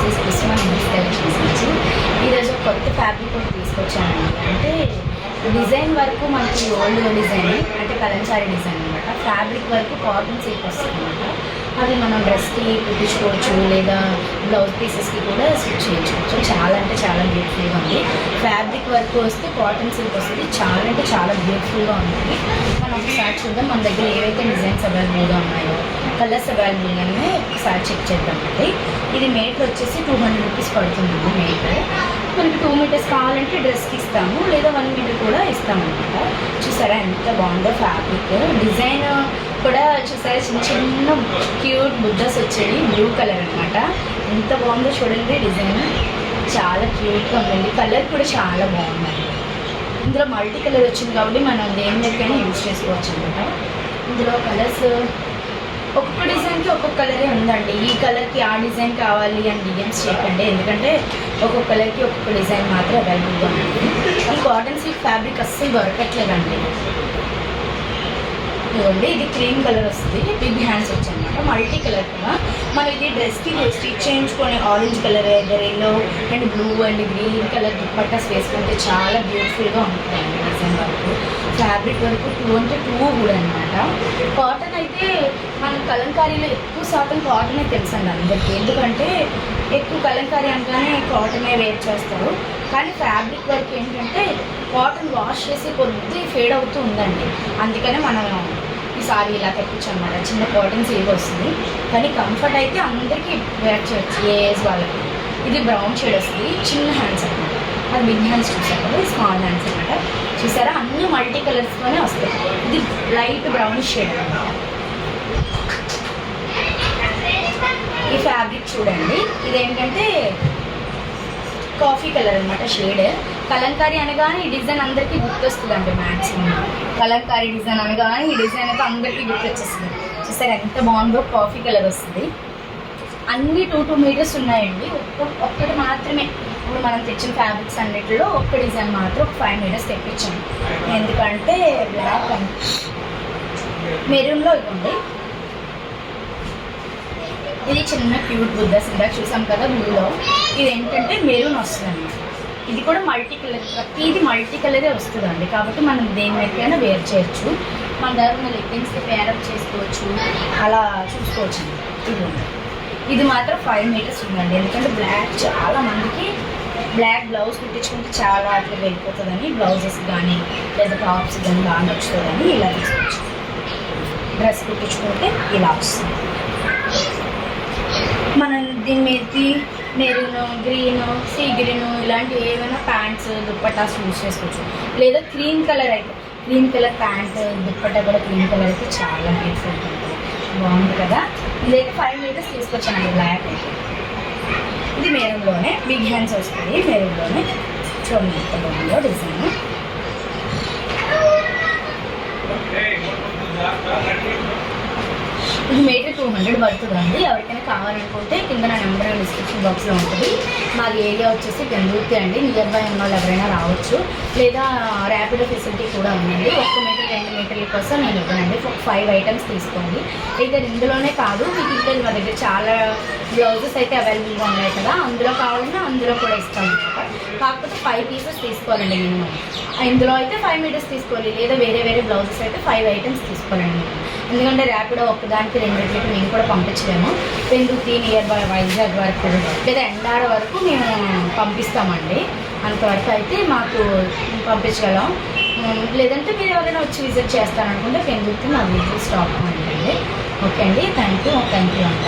This is మన English collections నుంచి ఈరోజు కొత్త ఫ్యాబ్రిక్ ఒకటి తీసుకొచ్చానండి. అంటే డిజైన్ వరకు మనకి ఓల్డ్ డిజైన్ అంటే కలంకారీ డిజైన్ అనమాట. ఫ్యాబ్రిక్ వరకు కాటన్ సిల్క్ వస్తుంది అనమాట. అవి మనం డ్రెస్కి కుట్టించుకోవచ్చు లేదా బ్లౌజ్ పీసెస్కి కూడా స్టిచ్ చేయించుకోవచ్చు. చాలా అంటే చాలా బ్యూటిఫుల్గా ఉంది. ఫ్యాబ్రిక్ వరకు వస్తే కాటన్ సిల్క్ వస్తుంది. చాలా అంటే చాలా బ్యూటిఫుల్గా ఉంటుంది. మనం ఒకసారి చూద్దాం మన దగ్గర ఏవైతే డిజైన్స్ అవైలబుల్గా ఉన్నాయో, కలర్స్ అవైలబుల్గానే ఒకసారి చెక్ చేద్దామండి. ఇది మీటర్ వచ్చేసి 200 రూపీస్ పడుతుందండి మీటర్. మనకి 2 మీటర్స్ కావాలంటే డ్రెస్కి ఇస్తాము లేదా 1 మీటర్ కూడా ఇస్తామన్నమాట. చూసారా ఎంత బాగుందో ఫ్యాబ్రిక్. డిజైన్ కూడా చూసారా చిన్న చిన్న క్యూట్ బుద్ధస్ వచ్చేది బ్లూ కలర్ అనమాట. ఎంత బాగుందో చూడండి డిజైన్. చాలా క్యూట్గా ఉందండి. కలర్ కూడా చాలా బాగుందండి. ఇందులో మల్టీ కలర్ వచ్చింది కాబట్టి మనం దేని మీదకైనా యూజ్ చేసుకోవచ్చు అనమాట. ఇందులో కలర్స్ ఒక్కొక్క డిజైన్కి ఒక్కొక్క కలరే ఉందండి. ఈ కలర్కి ఆ డిజైన్ కావాలి అని డిఎమ్స్ చేయకండి, ఎందుకంటే ఒక్కొక్క కలర్కి ఒక్కొక్క డిజైన్ మాత్రం అవైలబుల్గా ఉంది. ఈ కాటన్ సిల్క్ ఫ్యాబ్రిక్ అస్సలు దొరకట్లేదండి. ఇదిగోండి ఇది క్రీమ్ కలర్ వస్తుంది, బిగ్ హ్యాండ్స్ వచ్చాయన్నమాట. మల్టీ కలర్ కూడా మనం ఇది డ్రెస్కి స్టిచ్ చేయించుకొని orange colour yellow and blue and green colour dupattas వేసుకుంటే చాలా బ్యూటిఫుల్గా ఉంటుందండి. డిజైన్ వరకు ఫ్యాబ్రిక్ వరకు 2 అంటే 2 కూడా అనమాట. కాటన్ అయితే మన కలంకారీలో ఎక్కువ శాతం కాటనే తెలుసండి అందరికీ, ఎందుకంటే ఎక్కువ కలంకారీ అనగానే కాటనే వేర్ చేస్తారు. కానీ ఫ్యాబ్రిక్ వర్క్ ఏంటంటే కాటన్ వాష్ చేసి కొద్ది ఫేడ్ అవుతూ ఉందండి. అందుకనే మనం ఈసారి ఇలా తెప్పించామన్నమాట. చిన్న కాటన్ సిల్క్ వస్తుంది కానీ కంఫర్ట్ అయితే అందరికీ వేర్ చేయొచ్చు, ఏ ఏజ్ వాళ్ళకి. ఇది బ్రౌన్ షేడ్ వస్తుంది, చిన్న హ్యాండ్స్ అనమాట. అది బిగ్ హ్యాండ్స్ చూసారు, స్మాల్ హ్యాండ్స్ అనమాట. చూసారా అన్ని మల్టీ కలర్స్తోనే వస్తాయి. ఇది లైట్ బ్రౌన్ షేడ్ అనమాట. ఈ ఫ్యాబ్రిక్ చూడండి, ఇదేంటంటే కాఫీ కలర్ అనమాట షేడ్. కలంకారీ అనగానే ఈ డిజైన్ అందరికీ గుర్తొస్తుందండి. మ్యాక్సిమం కలంకారీ డిజైన్ అనగానే ఈ డిజైన్ అయితే అందరికీ గుర్తొచ్చేస్తుంది. చూసారు ఎంత బాగుందో, కాఫీ కలర్ వస్తుంది. అన్నీ 2 మీటర్స్ ఉన్నాయండి. ఒక్కటి మాత్రమే ఇప్పుడు మనం తెచ్చిన ఫ్యాబ్రిక్స్ అన్నిటిలో ఒక్క డిజైన్ మాత్రం 5 మీటర్స్ తెప్పించాము. ఎందుకంటే బ్లాక్ అండ్ మెరూన్లో ఇవ్వండి. ఇది చిన్న క్యూట్ బుద్ధస్ ఇందాక చూసాం కదా బ్లూలో. ఇది ఏంటంటే మెరూన్ వస్తుంది అన్నమాట. ఇది కూడా మల్టీ కలర్, ప్రతిది మల్టీ కలరే వస్తుందండి. కాబట్టి మనం దేని మీదకైనా వేర్ చేయొచ్చు. మన దగ్గర ఉన్న లెగ్గిన్స్కి పేరప్ చేసుకోవచ్చు, అలా చూసుకోవచ్చు. ఇది మాత్రం 5 మీటర్స్ ఉందండి. ఎందుకంటే బ్లాక్ చాలా మందికి బ్లాక్ బ్లౌజ్ కుట్టించుకుంటే చాలా అట్లా వెళ్ళిపోతుందని, బ్లౌజెస్ కానీ లేదా టాప్స్ కానీ బాగా నచ్చుతుందని ఇలా తీసుకోవచ్చు. డ్రెస్ కుట్టించుకుంటే ఇలా వస్తుంది. మనం దీని మీదకి మెరూన్, గ్రీన్, సీ గ్రీన్ ఇలాంటి ఏమైనా ప్యాంట్స్ దుప్పటాస్ యూజ్ చేసుకోవచ్చు. లేదా క్రీమ్ కలర్ అయితే క్రీమ్ కలర్ ప్యాంట్ దుప్పటా కూడా క్రీమ్ కలర్ అయితే చాలా బ్యూటిఫుల్ ఉంటుంది, బాగుంది కదా. ఇదైతే 5 మీటర్స్ తీసుకొచ్చానండి. బ్లాక్ అయితే ఇది మెరూన్లోనే బిగ్ హ్యాండ్స్ వస్తాయి. మెరూన్లోనే చూడండి ఎంత బాగుందో డిజైన్. ఇది మీటర్ 200 పడుతుందండి. ఎవరికైనా కావాలనుకుంటే కింద నా నెంబర్ డిస్క్రిప్షన్ బాక్స్లో ఉంటుంది. మాది ఏరియా వచ్చేసి గందూర్తి అండి. నియర్ బై ఉన్న వాళ్ళు ఎవరైనా రావచ్చు, లేదా ర్యాపిడో ఫెసిలిటీ కూడా ఉందండి. 1 మీటర్ 2 మీటర్ల కోసం నేను ఇవ్వనండి. 5 ఐటమ్స్ తీసుకోండి. అయితే ఇందులోనే కాదు, మీకు ఇంకా మా దగ్గర చాలా బ్లౌజెస్ అయితే అవైలబుల్గా ఉన్నాయి కదా, అందులో కావాలన్నా అందులో కూడా ఇస్తాం అనమాట. కాకపోతే 5 పీసెస్ తీసుకోవాలండి మినిమం. ఇందులో అయితే 5 మీటర్స్ తీసుకోవాలి, లేదా వేరే వేరే బ్లౌజెస్ అయితే 5 ఐటమ్స్ తీసుకోవాలండి. ఎందుకంటే ర్యాపిడో ఒక్కదానికి 2 మీటర్లకి మేము కూడా పంపించలేము. పెందుర్తి నియర్ బై వైజాగ్ వరకు లేదా ఎండాడ వరకు మేము పంపిస్తామండి. అంతవరకు అయితే మాకు పంపించగలం. లేదంటే మీరు ఎవరైనా వచ్చి విజిట్ చేస్తారనుకుంటే పెందుర్తి మా వీక్లీ స్టాక్ అండి. ఓకే అండి, థ్యాంక్ యూ అంట.